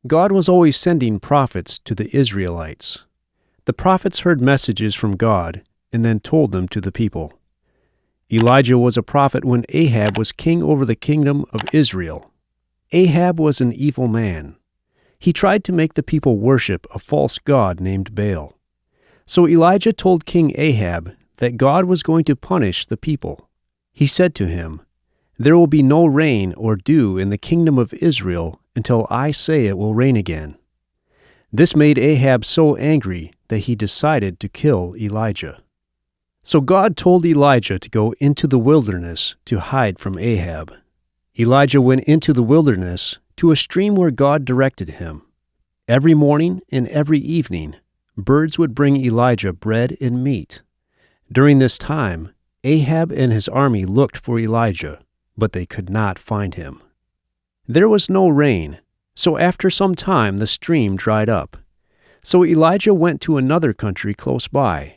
God was always sending prophets to the Israelites. The prophets heard messages from God and then told them to the people. Elijah was a prophet when Ahab was king over the kingdom of Israel. Ahab was an evil man. He tried to make the people worship a false god named Baal. So Elijah told King Ahab that God was going to punish the people. He said to him, "There will be no rain or dew in the kingdom of Israel until I say it will rain again." This made Ahab so angry that he decided to kill Elijah. So God told Elijah to go into the wilderness to hide from Ahab. Elijah went into the wilderness to a stream where God directed him. Every morning and every evening, birds would bring Elijah bread and meat. During this time, Ahab and his army looked for Elijah, but they could not find him. There was no rain, so after some time the stream dried up. So Elijah went to another country close by.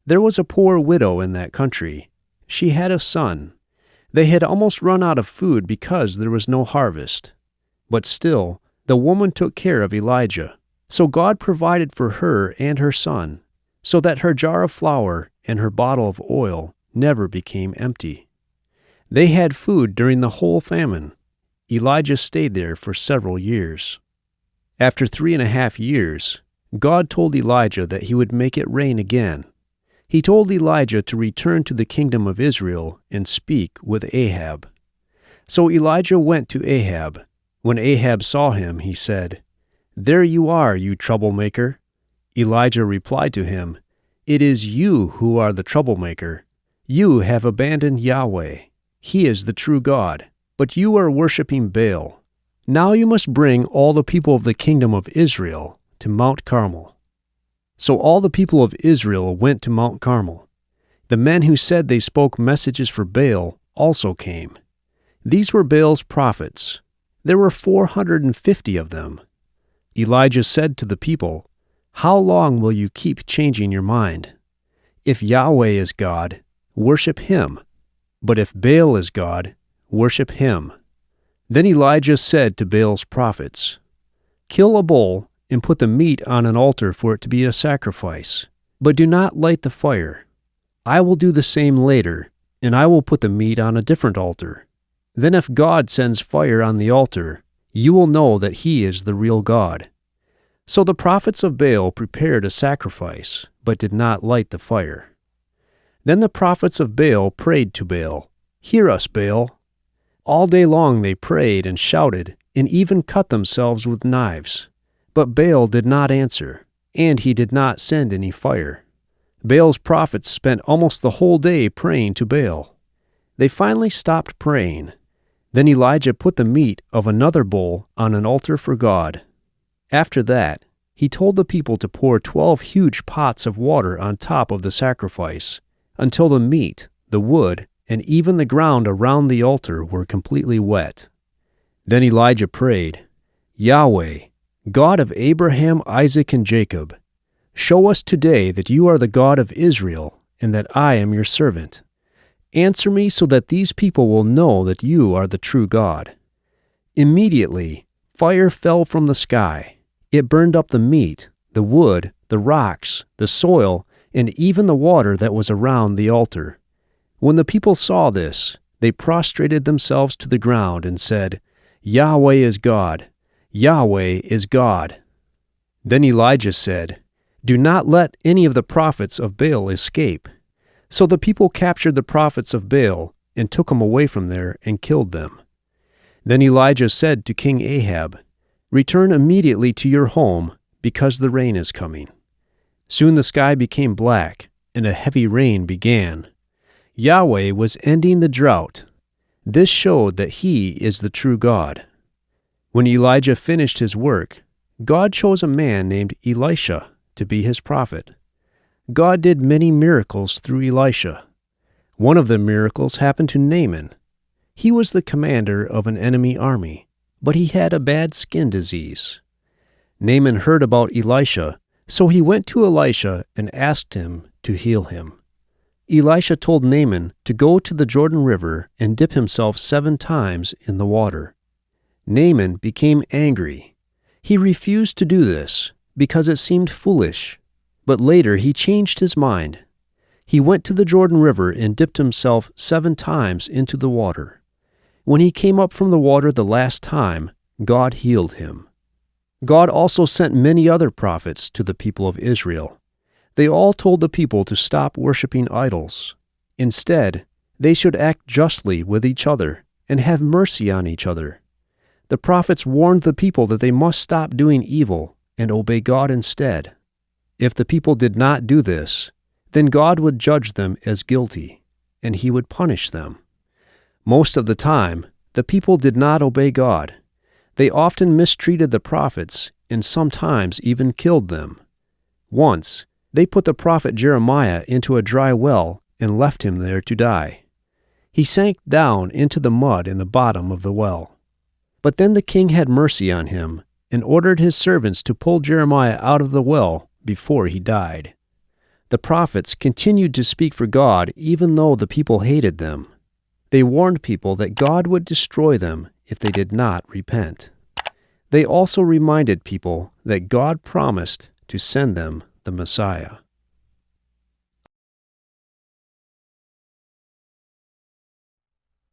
There was a poor widow in that country. She had a son. They had almost run out of food because there was no harvest. But still, the woman took care of Elijah. So God provided for her and her son, so that her jar of flour and her bottle of oil never became empty. They had food during the whole famine. Elijah stayed there for several years. After 3.5 years, God told Elijah that he would make it rain again. He told Elijah to return to the kingdom of Israel and speak with Ahab. So Elijah went to Ahab. When Ahab saw him, he said, "There you are, you troublemaker." Elijah replied to him, "It is you who are the troublemaker. You have abandoned Yahweh. He is the true God, but you are worshiping Baal. Now you must bring all the people of the kingdom of Israel to Mount Carmel." So all the people of Israel went to Mount Carmel. The men who said they spoke messages for Baal also came. These were Baal's prophets. There were 450 of them. Elijah said to the people, "How long will you keep changing your mind? If Yahweh is God, worship him. But if Baal is God, worship him." Then Elijah said to Baal's prophets, "Kill a bull and put the meat on an altar for it to be a sacrifice, but do not light the fire. I will do the same later, and I will put the meat on a different altar. Then if God sends fire on the altar, you will know that he is the real God." So the prophets of Baal prepared a sacrifice, but did not light the fire. Then the prophets of Baal prayed to Baal, "Hear us, Baal." All day long they prayed and shouted, and even cut themselves with knives. But Baal did not answer, and he did not send any fire. Baal's prophets spent almost the whole day praying to Baal. They finally stopped praying. Then Elijah put the meat of another bull on an altar for God. After that, he told the people to pour 12 huge pots of water on top of the sacrifice, until the meat, the wood, and even the ground around the altar were completely wet. Then Elijah prayed, "Yahweh, God of Abraham, Isaac, and Jacob, show us today that you are the God of Israel, and that I am your servant. Answer me so that these people will know that you are the true God." Immediately, fire fell from the sky. It burned up the meat, the wood, the rocks, the soil, and even the water that was around the altar. When the people saw this, they prostrated themselves to the ground and said, "Yahweh is God. Yahweh is God." Then Elijah said, "Do not let any of the prophets of Baal escape." So the people captured the prophets of Baal and took them away from there and killed them. Then Elijah said to King Ahab, "Return immediately to your home, because the rain is coming." Soon the sky became black, and a heavy rain began. Yahweh was ending the drought. This showed that he is the true God. When Elijah finished his work, God chose a man named Elisha to be his prophet. God did many miracles through Elisha. One of the miracles happened to Naaman. He was the commander of an enemy army, but he had a bad skin disease. Naaman heard about Elisha, so he went to Elisha and asked him to heal him. Elisha told Naaman to go to the Jordan River and dip himself 7 times in the water. Naaman became angry. He refused to do this because it seemed foolish, but later he changed his mind. He went to the Jordan River and dipped himself 7 times into the water. When he came up from the water the last time, God healed him. God also sent many other prophets to the people of Israel. They all told the people to stop worshiping idols. Instead, they should act justly with each other and have mercy on each other. The prophets warned the people that they must stop doing evil and obey God instead. If the people did not do this, then God would judge them as guilty, and He would punish them. Most of the time, the people did not obey God. They often mistreated the prophets and sometimes even killed them. Once, they put the prophet Jeremiah into a dry well and left him there to die. He sank down into the mud in the bottom of the well. But then the king had mercy on him and ordered his servants to pull Jeremiah out of the well before he died. The prophets continued to speak for God even though the people hated them. They warned people that God would destroy them if they did not repent. They also reminded people that God promised to send them the Messiah.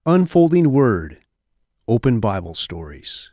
Unfolding Word. Open Bible Stories.